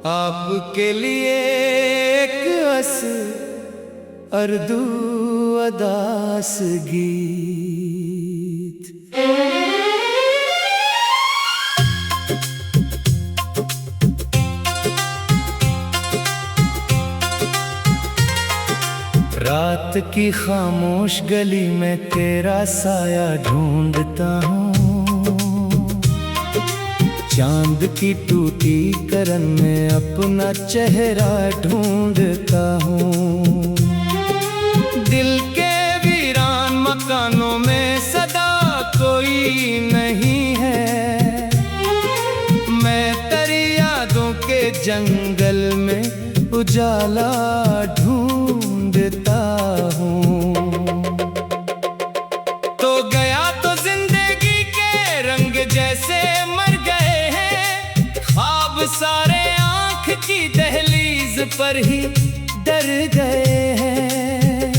आपके लिए एक अस अर्दू अदास गीत। रात की खामोश गली में तेरा साया ढूंढता हूँ, चांद की टूटी करन में अपना चेहरा ढूंढता हूँ। दिल के वीरान मकानों में सदा कोई नहीं है, मैं तेरी यादों के जंगल में उजाला ढूंढता हूँ। तो गया तो जिंदगी के रंग जैसे मर गए हैं, ख्वाब सारे आँख की दहलीज पर ही डर गए हैं।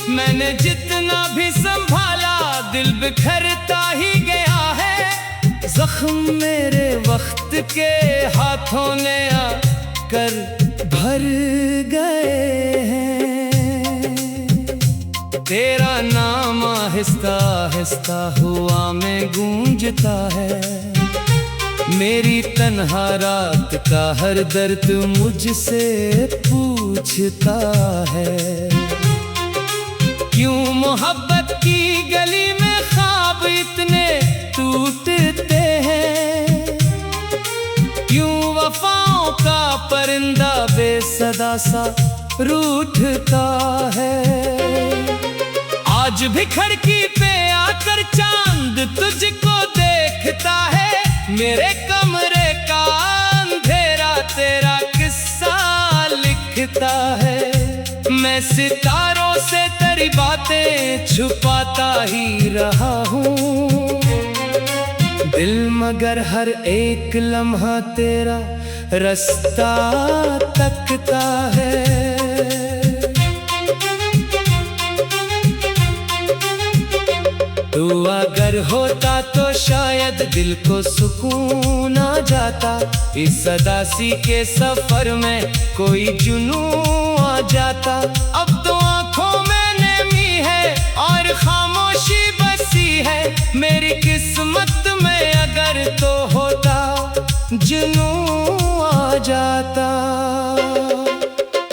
मैंने जितना भी संभाला दिल बिखरता ही गया है, जख्म मेरे वक्त के हाथों ने आकर भर गए हैं। तेरा नाम आहिस्ता आहिस्ता हुआ में गूंजता है, मेरी तन्हा रात का हर दर्द मुझसे पूछता है। क्यों मोहब्बत की गली में ख्वाब इतने टूटते हैं, क्यों वफाओं का परिंदा बेसदा सा रूठता है। आज भी खिड़की पे आकर चांद तुझको देखता है, मेरे कमरे का अंधेरा तेरा किस्सा लिखता है। मैं सितारों से तेरी बातें छुपाता ही रहा हूँ, दिल मगर हर एक लम्हा तेरा रास्ता तकता है। तू अगर होता तो शायद दिल को सुकून आ जाता, इस सदासी के सफर में कोई जुनून आ जाता। अब तो आंखों में नमी है और खामोशी बसी है, मेरी किस्मत में अगर तो होता जुनून आ जाता।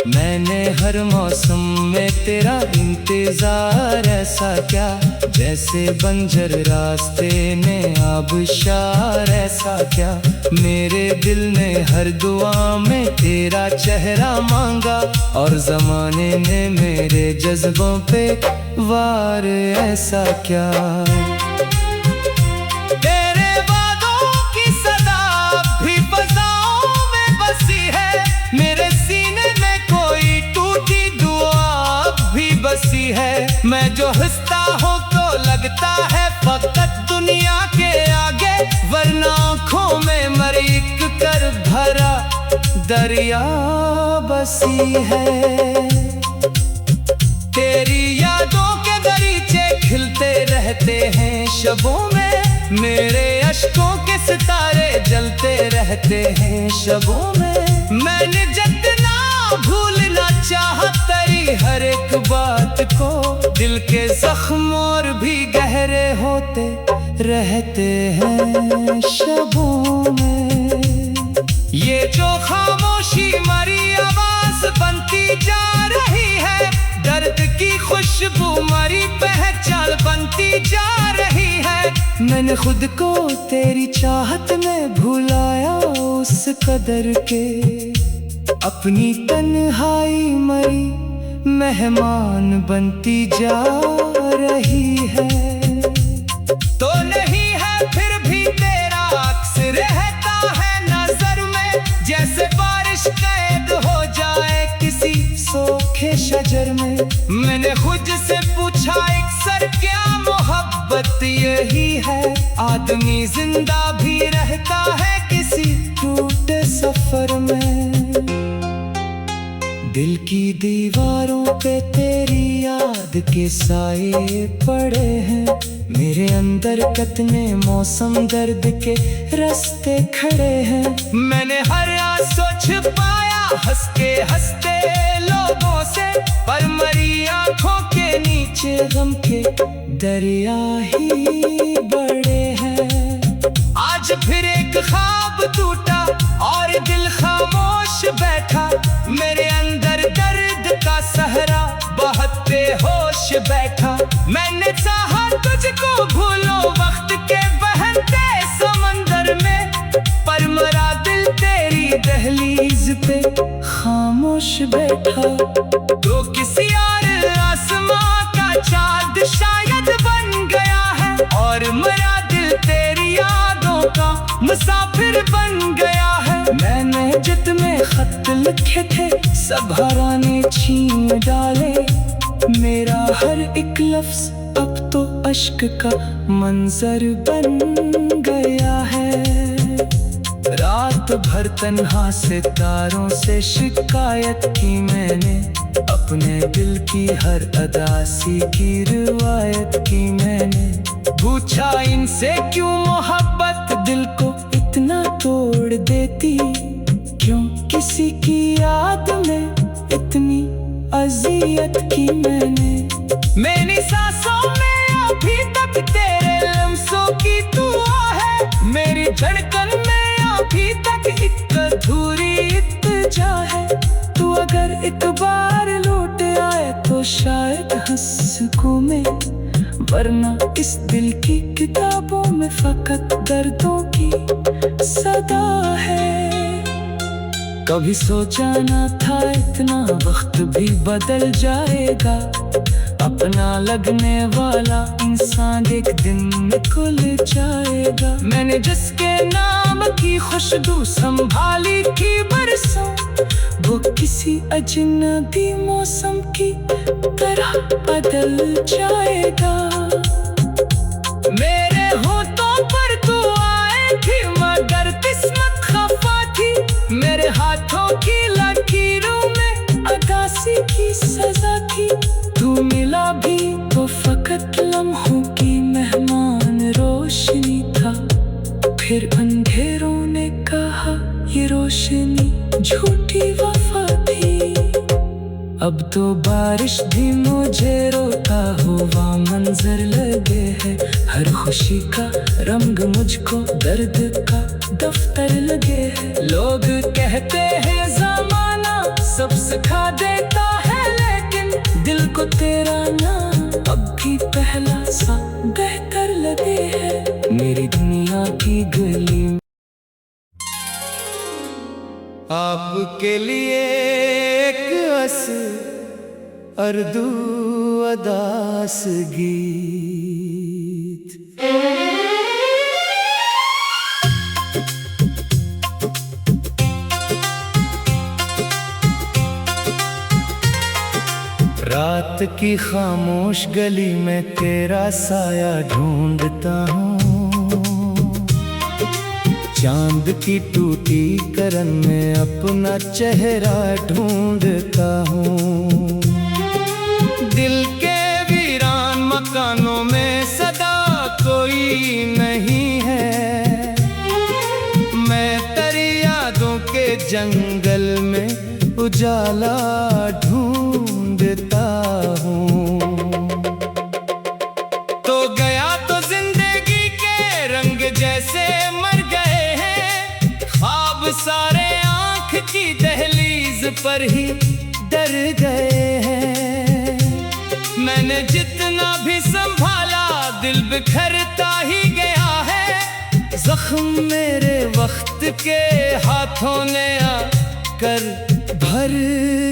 मैंने हर मौसम में तेरा इंतजार ऐसा क्या, जैसे बंजर रास्ते ने आबशार ऐसा क्या। मेरे दिल ने हर दुआ में तेरा चेहरा मांगा, और जमाने ने मेरे जज्बों पे वार ऐसा क्या। तेरे वादों की सदा भी फज़ाओं में बसी है, मेरे सीने में कोई टूटी दुआ भी बसी है। मैं जो हंसता हूँ तो लगता है फकत दुनिया के आगे, वरना आँखों में मरीक कर भरा दरिया बसी है। तेरी यादों के दरीचे खिलते रहते हैं शबों में, मेरे अश्कों के सितारे जलते रहते हैं शबों में। मैंने जितना भूलना चाहा तेरी हर एक बात को, दिल के जख्म और भी गहरे होते रहते हैं शबों में। ये जो खामोशी मरी आवाज बनती जा रही है, दर्द की खुशबू मरी पहचान बनती जा रही है। मैंने खुद को तेरी चाहत में भुलाया उस कदर के, अपनी तन्हाई मरी मेहमान बनती जा रही है। तो नहीं है फिर भी तेरा अक्स रहता है नजर में, जैसे बारिश कैद हो जाए किसी सूखे शजर में। मैंने खुद से पूछा अक्सर क्या मोहब्बत यही है, आदमी जिंदा भी रहता है किसी टूटे सफर में। दिल की दीवारों पे तेरी याद के साए पड़े हैं, मेरे अंदर कितने मौसम दर्द के रास्ते खड़े हैं। मैंने हर आंसू छुपाया हंस के हंसते लोगों से, पर मरी आंखों के नीचे गम के दरिया ही बड़े हैं। आज फिर एक ख्वाब टूटा और दिल खामोश बैठा, मेरे अंदर दर्द का सहरा बहुत बेहोश बैठा। मैंने चाहा तुझको भूलो वक्त के बहते समंदर में, पर मरा दिल तेरी दहलीज पे खामोश बैठा। तो किसी और आसमां का चाँद शायद बन गया है, और मरा दिल तेरी यादों का मुसाफिर बन गया है। मैंने जितने खत लिखे थे सब हवा ने छीन डाले, मेरा हर एक लफ्ज अब तो अश्क का मंजर बन गया है। रात भर तन्हा सितारों से शिकायत की मैंने, अपने दिल की हर अदासी की रिवायत की मैंने। पूछा इनसे क्यों मोहब्बत दिल को इतना तोड़ देती, क्यों किसी की याद में इतनी अजियत की मैंने। मेरी सांसों में अभी तक तेरे लम्सों की दुआ है, मेरी धड़कन में अभी तक एक अधूरी इत्तेजा है। तू अगर एक बार लौट आए तो शायद हंस सकूं मैं, वरना इस दिल की किताबों में फकत दर्दों की सदा है। कभी सोचा ना था इतना वक्त भी बदल जाएगा, अपना लगने वाला इंसान एक दिन निकल जाएगा। मैंने जिसके नाम की खुशबू संभाली थी बरसों, वो किसी अजनबी मौसम की तरह बदल जाएगा। मेरे होठों पर तू आए थी मगर किस्मत खफा थी, मेरे हाथों की लकीरों में अदासी की सजा थी। तू मिला भी तो फकत लम्हों की मेहमान रोशनी था, फिर अंधेरों ने कहा ये रोशनी झूठी वफा थी। अब तो बारिश भी मुझे रोता हुआ मंजर लगे है, हर खुशी का रंग मुझको दर्द का दफ्तर लगे है। लोग कहते हैं ज़माना सब सिखा देता है, लेकिन दिल को तेरा नाम अब भी पहला सा बेहतर लगे है। मेरी दुनिया की गली आपके लिए एक अर्दू अदास गीत। रात की खामोश गली में तेरा साया ढूंढता हूँ, चांद की टूटी करन में अपना चेहरा ढूंढता हूँ। दिल के वीरान मकानों में सदा कोई नहीं है, मैं तेरी यादों के जंगल में उजाला ढूंढता हूँ। तो गया तो जिंदगी के रंग जैसे मर गए हैं, ख्वाब सारे आँख की दहलीज पर ही डर गए हैं। मैंने जितना भी संभाला दिल बिखरता ही गया है, जख्म मेरे वक्त के हाथों ने आकर भर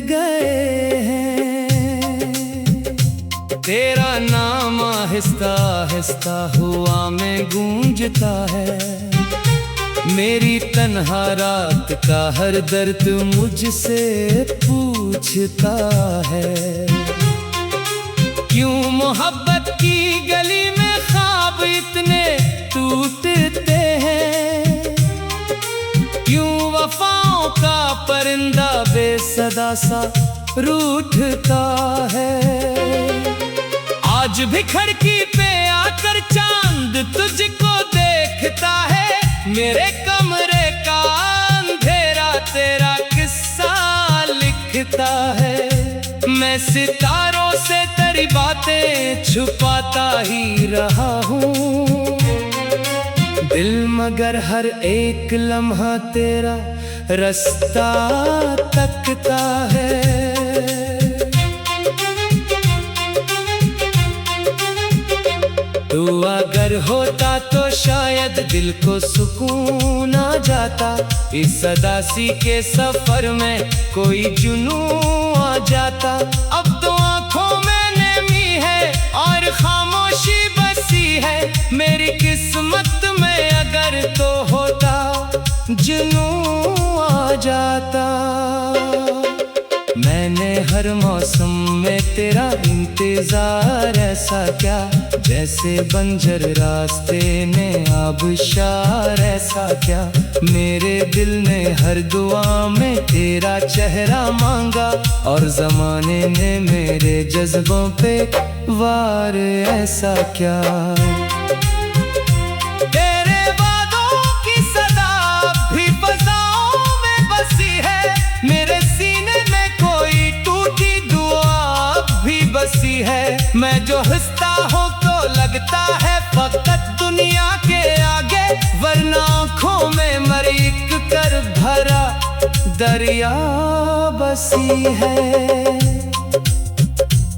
गए हैं। तेरा नाम आहिस्ता आहिस्ता हुआ में गूंजता है, मेरी तन्हा रात का हर दर्द मुझसे पूछता है। क्यों मोहब्बत की गली में ख्वाब इतने टूटते हैं, क्यों वफाओं का परिंदा बेसदा सा रूठता है। आज भी खिड़की पे आकर चांद तुझको देखता है, मेरे कमरे का अंधेरा तेरा किस्सा लिखता है। मैं सितारों से तेरी बातें छुपाता ही रहा हूँ, दिल मगर हर एक लम्हा तेरा रास्ता तकता है। तू अगर होता तो शायद दिल को सुकून आ जाता, इस अदासी के सफर में कोई जुनून आ जाता। अब तो आंखों में नमी है और खामोशी बसी है, मेरी किस्मत में अगर तो होता जुनून आ जाता। मैंने हर मौसम में तेरा इंतजार, ऐसा क्या जैसे बंजर रास्ते में आबशार, ऐसा क्या मेरे दिल ने हर दुआ में तेरा चेहरा मांगा, और जमाने ने मेरे जज्बों पे वार, ऐसा क्या। तेरे वादों की सदा भी फज़ाओं में बसी है, मेरे सीने में कोई टूटी दुआ भी बसी है। मैं जो हंसता हूँ तो लगता है फकत दुनिया के आगे, वरना आँखों में मरीक कर भरा दरिया बसी है।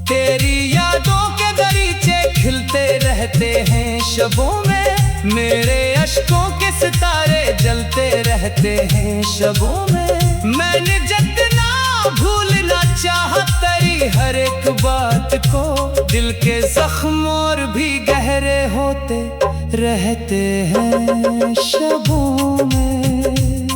तेरी यादों के दरीचे खिलते रहते हैं शबों में, मेरे अश्कों के सितारे जलते रहते हैं शबों में। मैंने जितना भूलना चाहा तेरी हर एक बात को, दिल के जख्म और भी गहरे होते रहते हैं शबों में।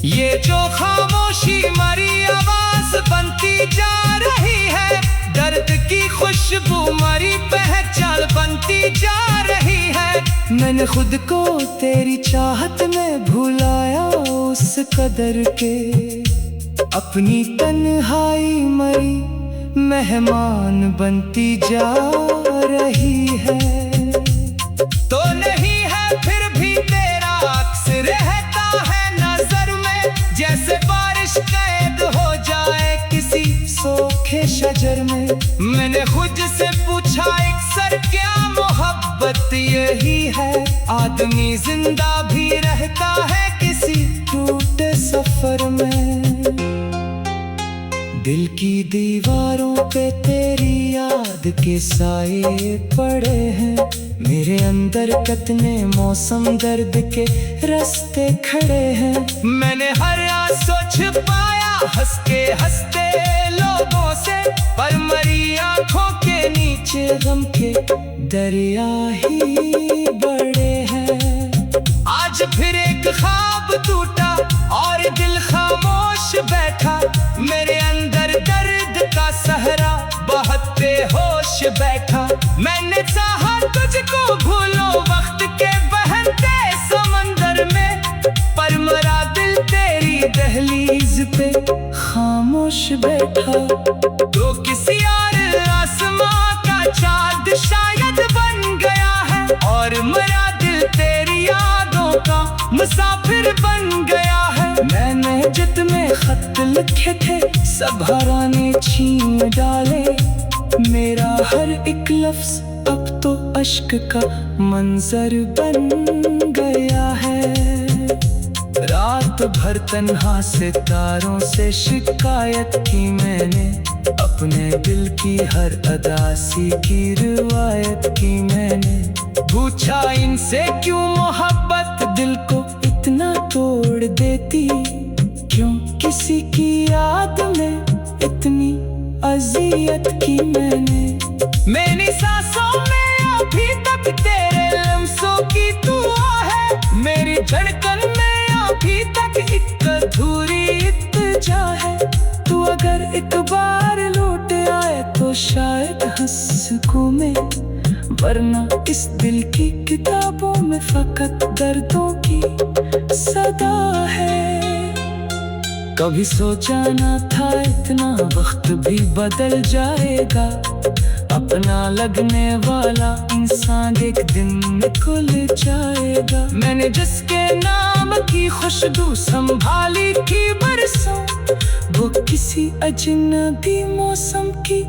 ये जो खामोशी मरी आवाज बनती जा रही है, दर्द की खुशबू मरी पहचान बनती जा रही है। मैंने खुद को तेरी चाहत में भुलाया उस कदर के, अपनी तन्हाई मरी मेहमान बनती जा रही है। तो नहीं है फिर भी तेरा अक्स रहता है नजर में, जैसे बारिश कैद हो जाए किसी सूखे शजर में। मैंने खुद से पूछा अक्सर क्या मोहब्बत यही है, आदमी जिंदा भी रहता है किसी टूटे सफर में। दिल की दीवारों पे तेरी याद के साए पड़े हैं, मेरे अंदर कितने मौसम दर्द के रास्ते खड़े हैं। मैंने हर आंसू छुपाया हंस के हंसते लोगों से, पर मरी आंखों के नीचे गम के दरिया ही बड़े हैं। आज फिर एक ख्वाब टूटा और दिल खामोश बैठा, मेरे अंदर दर्द का सहरा बहते होश बैठा। मैंने चाहा तुझको भूलो वक्त के बहते समंदर में, पर मेरा दिल तेरी दहलीज पे खामोश बैठा। तो किसी और आसमां का चाँद शायद बन गया है, और मेरा दिल तेरी यादों का मुसाफिर बन गया है। मैंने जितने खत लिखे थे सब हवा ने छीन डाले, मेरा हर एक लफ्ज अब तो अश्क का मंजर बन गया है। रात भर तन्हा सितारों से शिकायत की मैंने, अपने दिल की हर अदासी की रिवायत की मैंने। पूछा इनसे क्यों मोहब्बत दिल को इतना तोड़ देती, क्यों किसी की याद में इतनी अजियत की मैंने। मेरी सांसों में अभी तक तेरे लम्हों की दुआ है, मेरी धड़कन में अभी तक एक अधूरी इत्तेजा है। तू अगर एक बार लौट आए तो शायद हंस सकूं मैं, वरना इस दिल की किताबों में फकत दर्दों की सदा है। कभी सोचा ना था इतना वक्त भी बदल जाएगा, अपना लगने वाला इंसान एक दिन निकल जाएगा। मैंने जिसके नाम की खुशबू संभाली थी बरसों, वो किसी अजनबी मौसम की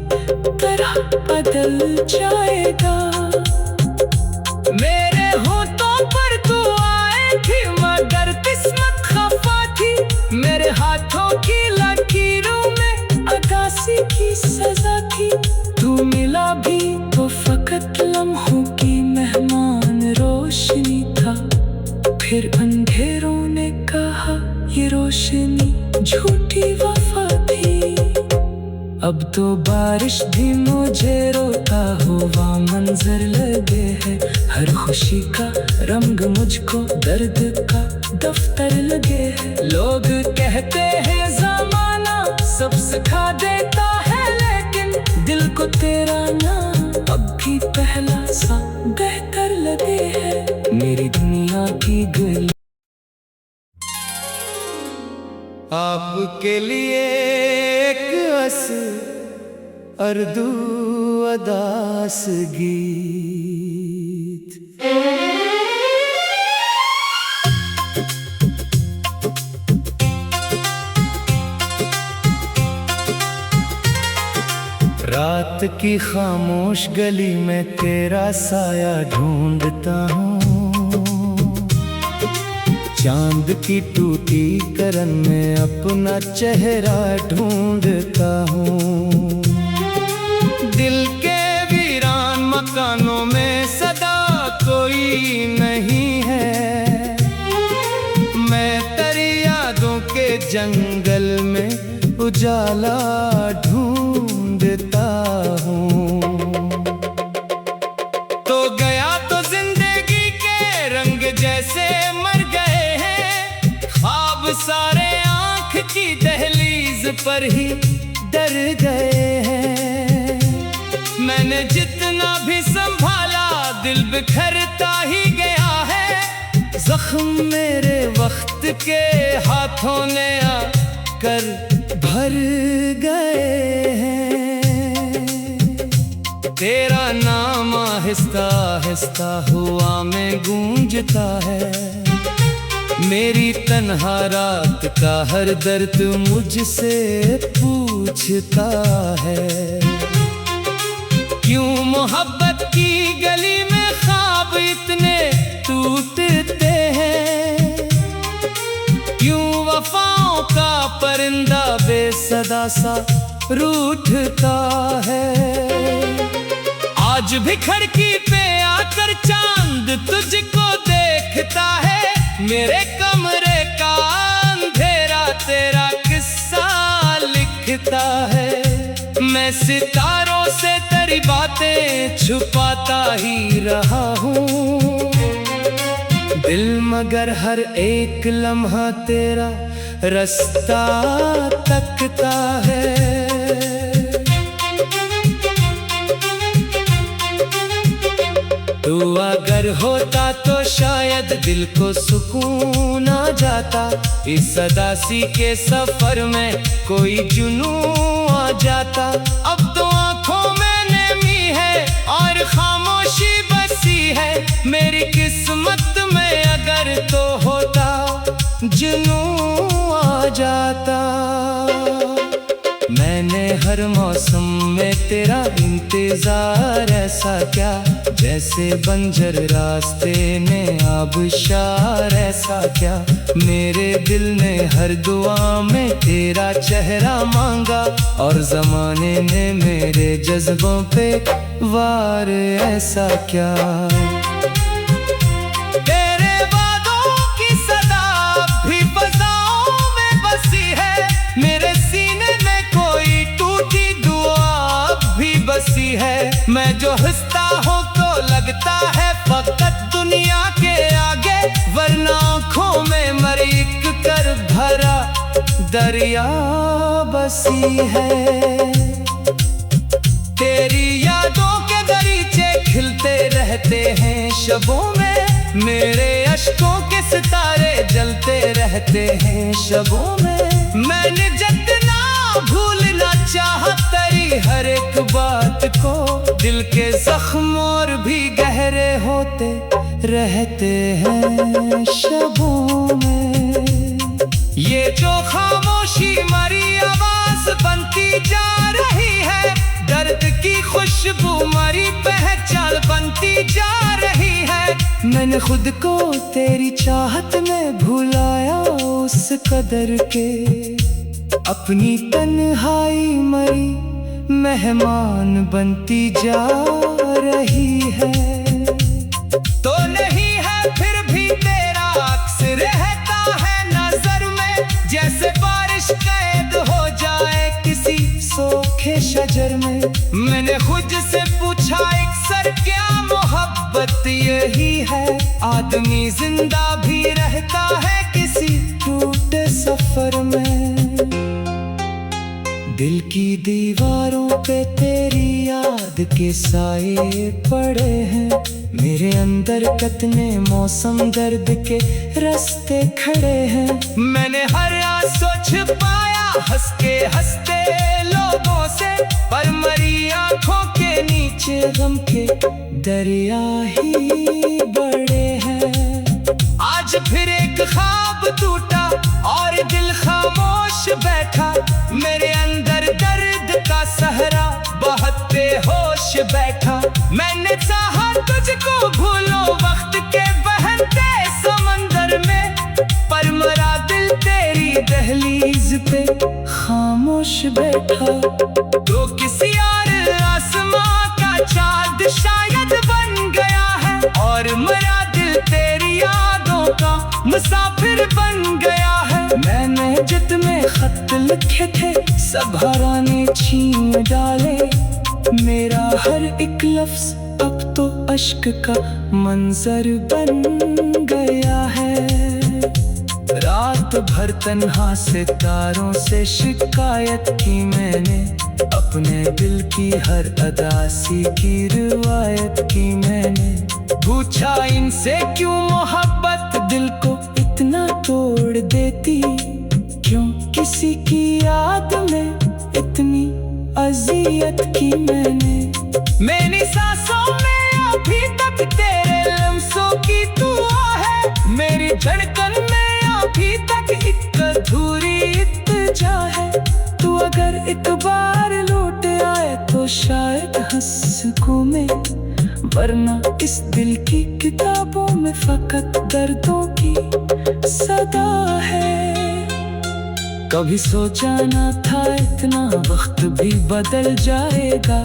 तरह बदल जाएगा। मेरे होठों पर तू आई थी मगर किस्मत खफा थी, मेरे हाथों की लकीरों में अगासी की सजा थी। तू मिला भी तो फकत लम्हों की मेहमान रोशनी था, फिर अंधेरों ने कहा ये रोशनी झूठी वफा थी। अब तो बारिश भी मुझे रोता हुआ मंजर लगे है, हर खुशी का रंग मुझको दर्द का दफ्तर लगे है। लोग कहते हैं ज़माना सब सिखा देता है, लेकिन दिल को तेरा नाम अब भी पहला सा बेहतर लगे है। मेरी दुनिया की गली आपके लिए एक अर्दू अदास गीत। रात की खामोश गली में तेरा साया ढूंढता हूँ, चांद की टूटी करन में अपना चेहरा ढूंढता हूँ। दिल के वीरान मकानों में सदा कोई नहीं है, मैं तेरी यादों के जंगल में उजाला ढूंढता हूँ। तो गया तो जिंदगी के रंग जैसे मर गए हैं, ख्वाब सारे आँख की दहलीज पर ही डर गए हैं। मैंने जितना भी संभाला दिल बिखरता ही गया है, जख्म मेरे वक्त के हाथों ने आकर भर गए हैं। तेरा नाम आहिस्ता आहिस्ता हुआ में गूंजता है, मेरी तन्हा रात का हर दर्द मुझसे पूछता है। क्यों मोहब्बत की गली में ख्वाब इतने टूटते हैं, क्यों वफाओं का परिंदा बेसदा सा रूठता है। आज भी खिड़की पे आकर चांद तुझको देखता है, मेरे कमरे का अंधेरा तेरा किस्सा लिखता है। मैं सितारों से तेरी बातें छुपाता ही रहा हूँ, दिल मगर हर एक लम्हा तेरा रास्ता तकता है। तू अगर होता तो शायद दिल को सुकून आ जाता, इस अदासी के सफर में कोई जुनून आ जाता। अब तो आंखों में नमी है और खामोशी बसी है, मेरी किस्मत में अगर तो होता जुनून आ जाता। मैंने हर मौसम में तेरा इंतजार ऐसा क्या, जैसे बंजर रास्ते में आबशार ऐसा क्या। मेरे दिल ने हर दुआ में तेरा चेहरा मांगा, और जमाने ने मेरे जज्बों पे वार ऐसा क्या। तेरे वादों की सदा भी फज़ाओं में बसी है, मेरे सीने में कोई टूटी दुआ भी बसी है। मैं जो हंसता हूँ तो लगता है फकत दुनिया के आगे, वरना आँखों में मरीक कर भरा दरिया बसी है। तेरी यादों के दरीचे खिलते रहते हैं शबों में, मेरे अश्कों के सितारे जलते रहते हैं शबों में। मैंने जितना भूलना चाहत तेरी हर एक बात को। दिल के जख्म और भी गहरे होते रहते हैं शबों में। ये जो खामोशी मरी आवाज बनती जा रही है, दर्द की खुशबू मरी पहचान बनती जा रही है। मैंने खुद को तेरी चाहत में भुलाया उस कदर के, अपनी तन्हाई मरी मेहमान बनती जा रही है। तो नहीं है फिर भी तेरा अक्स रहता है नजर में, जैसे बारिश कैद हो जाए किसी सूखे शजर में। मैंने खुद से पूछा अक्सर क्या मोहब्बत यही है, आदमी जिंदा भी रहता है किसी टूटे सफर में। दिल की दीवारों पे तेरी याद के साए पड़े हैं, मेरे अंदर कतने मौसम दर्द के रास्ते खड़े हैं। मैंने हर आंसू छुपाया हंस के हंसते लोगों से, पर मरी आंखों के नीचे गम के दरिया ही बड़े हैं। आज फिर एक ख्वाब टूटा और दिल खामोश बैठा, मेरे अंदर दर्द का सहरा बहुत बेहोश बैठा। मैंने चाहा तुझको भूलो वक्त के बहते समंदर में, पर मरा दिल तेरी दहलीज पे खामोश बैठा। तो किसी और आसमां का चाँद शायद बन गया है, और मरा दिल तेरी यादों का मुसाफिर बन गया है। मैंने जितने खत लिखे थे सब हवा ने छीन डाले, मेरा हर एक लफ्ज अब तो अश्क का मंजर बन गया है। रात भर तन्हा सितारों से शिकायत की मैंने, अपने दिल की हर अदासी की रिवायत की मैंने। पूछा इनसे क्यों मोहब्बत दिल को इतना तोड़ देती, क्यों किसी की याद में इतनी अजियत की मैंने। मेरी सांसों में अभी तक तेरे लम्हों की दुआ है, मेरी धड़कन में अभी तक एक अधूरी इत्तेजा है। तू अगर एक बार लौट आए तो शायद हंस सकूं मैं, वरना इस दिल की किताबों में फकत दर्दों की सदा है। कभी सोचा ना था इतना वक्त भी बदल जाएगा,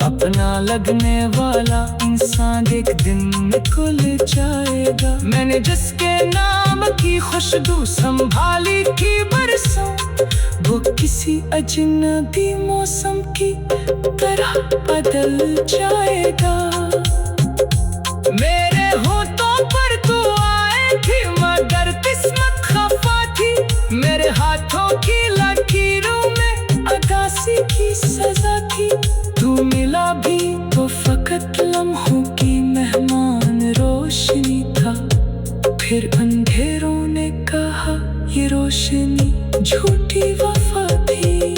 अपना लगने वाला इंसान एक दिन निकल जाएगा। मैंने जिसके नाम की खुशबू संभाली थी बरसों, वो किसी अजनबी मौसम की तरह बदल जाएगा। मेरे होठों पर तू आई थी मगर किस्मत खफा थी, मेरे हाथों की लकीरों में अदासी की सजा थी। तू मिला भी तो फकत लम्हों की मेहमान रोशनी था, फिर अंधेरों ने कहा ये रोशनी झूठी वफा थी।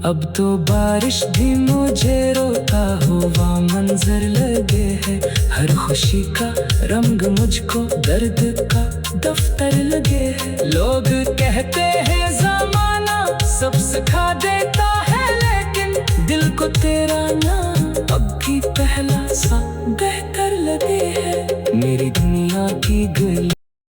अब तो बारिश भी मुझे रोता हुआ मंजर लगे है, हर खुशी का रंग मुझको दर्द का दफ्तर लगे है। लोग कहते हैं ज़माना सब सिखा देता है, लेकिन दिल को तेरा नाम अब भी पहला सा बेहतर लगे है। मेरी दुनिया की गली